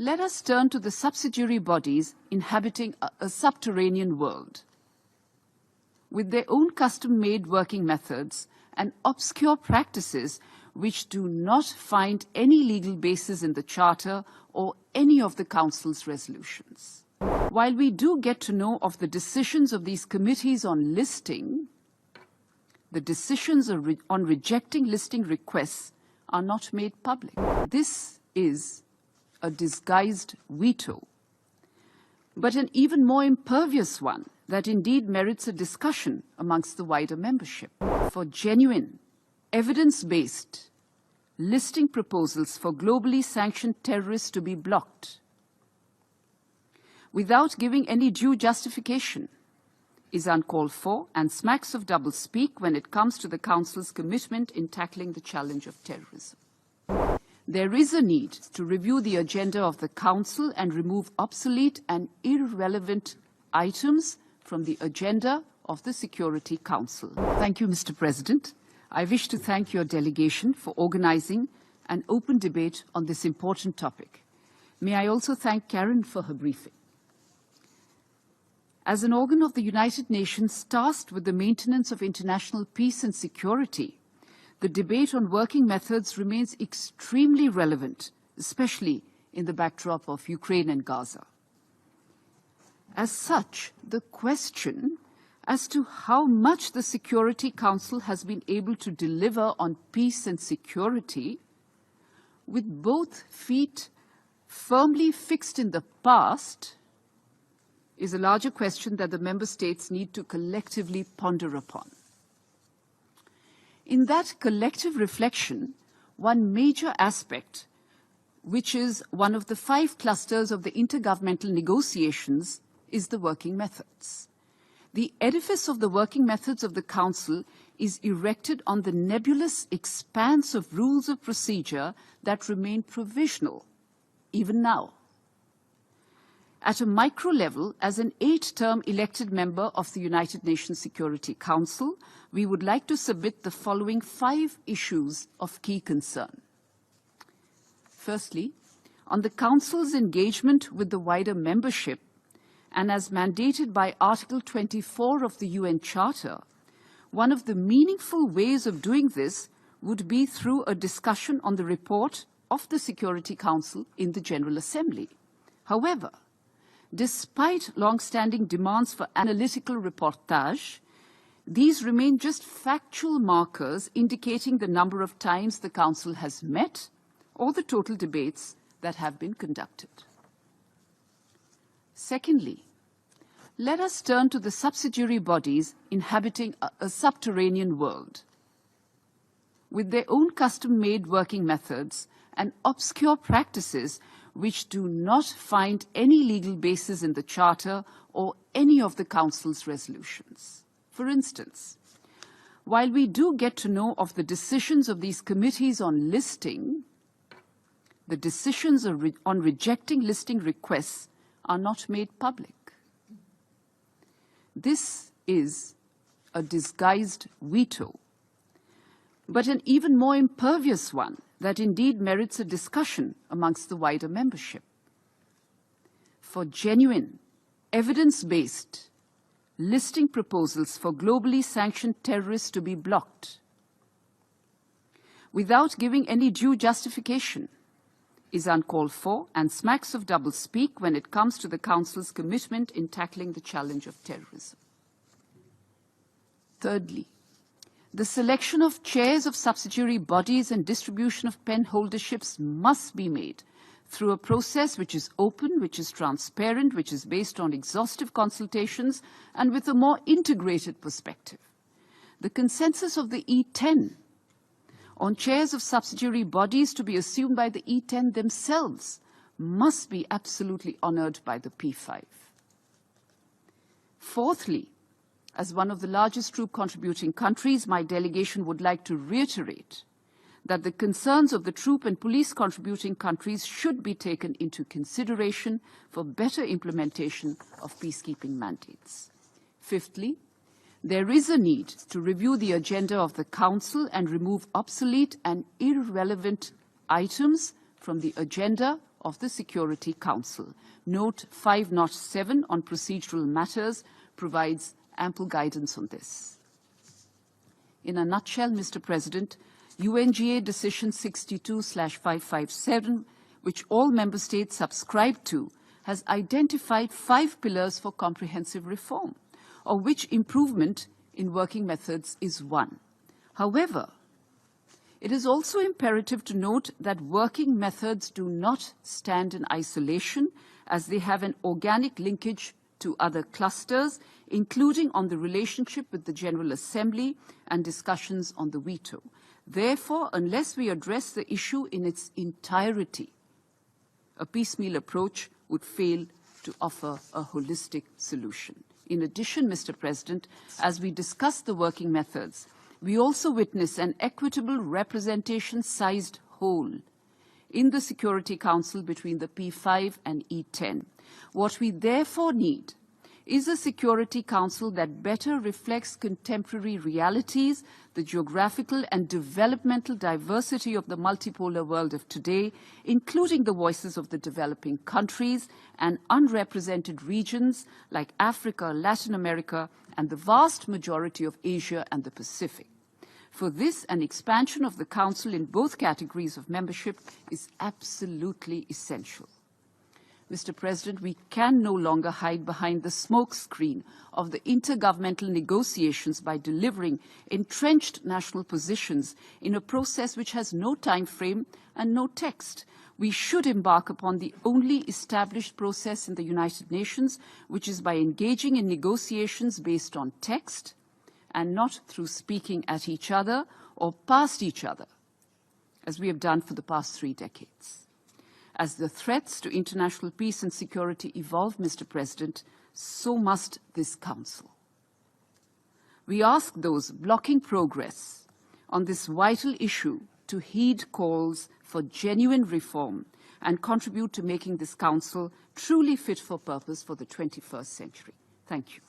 Let us turn to the subsidiary bodies inhabiting a subterranean world. With their own custom-made working methods and obscure practices which do not find any legal basis in the Charter or any of the Council's resolutions. While we do get to know of the decisions of these committees on listing, the decisions on rejecting listing requests are not made public. This is a disguised veto, but an even more impervious one that indeed merits a discussion amongst the wider membership. For genuine, evidence-based listing proposals for globally sanctioned terrorists to be blocked without giving any due justification is uncalled for and smacks of doublespeak when it comes to the Council's commitment in tackling the challenge of terrorism. There is a need to review the agenda of the Council and remove obsolete and irrelevant items from the agenda of the Security Council. Thank you, Mr. President. I wish to thank your delegation for organizing an open debate on this important topic. May I also thank Karen for her briefing. As an organ of the United Nations tasked with the maintenance of international peace and security, the debate on working methods remains extremely relevant, especially in the backdrop of Ukraine and Gaza. As such, the question as to how much the Security Council has been able to deliver on peace and security, with both feet firmly fixed in the past, is a larger question that the member states need to collectively ponder upon. In that collective reflection, one major aspect, which is one of the 5 clusters of the intergovernmental negotiations, is the working methods. The edifice of the working methods of the Council is erected on the nebulous expanse of rules of procedure that remain provisional, even now. At a micro level, as an 8-term elected member of the United Nations Security Council, we would like to submit the following 5 issues of key concern. Firstly, on the Council's engagement with the wider membership, and as mandated by Article 24 of the UN Charter, one of the meaningful ways of doing this would be through a discussion on the report of the Security Council in the General Assembly. However, despite long-standing demands for analytical reportage, these remain just factual markers indicating the number of times the Council has met or the total debates that have been conducted. Secondly, let us turn to the subsidiary bodies inhabiting a subterranean world. With their own custom-made working methods and obscure practices which do not find any legal basis in the Charter or any of the Council's resolutions. For instance, while we do get to know of the decisions of these committees on listing, the decisions on rejecting listing requests are not made public. This is a disguised veto, but an even more impervious one that indeed merits a discussion amongst the wider membership. For genuine, evidence-based listing proposals for globally sanctioned terrorists to be blocked without giving any due justification is uncalled for and smacks of doublespeak when it comes to the Council's commitment in tackling the challenge of terrorism. Thirdly, the selection of chairs of subsidiary bodies and distribution of pen holderships must be made through a process which is open, which is transparent, which is based on exhaustive consultations, and with a more integrated perspective. The consensus of the E10 on chairs of subsidiary bodies to be assumed by the E10 themselves must be absolutely honored by the P5. Fourthly, as one of the largest troop-contributing countries, my delegation would like to reiterate that the concerns of the troop and police-contributing countries should be taken into consideration for better implementation of peacekeeping mandates. Fifthly, there is a need to review the agenda of the Council and remove obsolete and irrelevant items from the agenda of the Security Council. Note 507 on procedural matters provides ample guidance on this. In a nutshell, Mr. President, UNGA Decision 62/557, which all member states subscribe to, has identified 5 pillars for comprehensive reform, of which improvement in working methods is one. However, it is also imperative to note that working methods do not stand in isolation, as they have an organic linkage to other clusters, including on the relationship with the General Assembly and discussions on the veto. Therefore, unless we address the issue in its entirety, a piecemeal approach would fail to offer a holistic solution. In addition, Mr. President, as we discuss the working methods, we also witness an equitable representation-sized hole in the Security Council between the P5 and E10. What we therefore need is a Security Council that better reflects contemporary realities, the geographical and developmental diversity of the multipolar world of today, including the voices of the developing countries and unrepresented regions like Africa, Latin America, and the vast majority of Asia and the Pacific. For this, an expansion of the Council in both categories of membership is absolutely essential. Mr. President, we can no longer hide behind the smokescreen of the intergovernmental negotiations by delivering entrenched national positions in a process which has no time frame and no text. We should embark upon the only established process in the United Nations, which is by engaging in negotiations based on text and not through speaking at each other or past each other, as we have done for the past 3 decades. As the threats to international peace and security evolve, Mr. President, so must this Council. We ask those blocking progress on this vital issue to heed calls for genuine reform and contribute to making this Council truly fit for purpose for the 21st century. Thank you.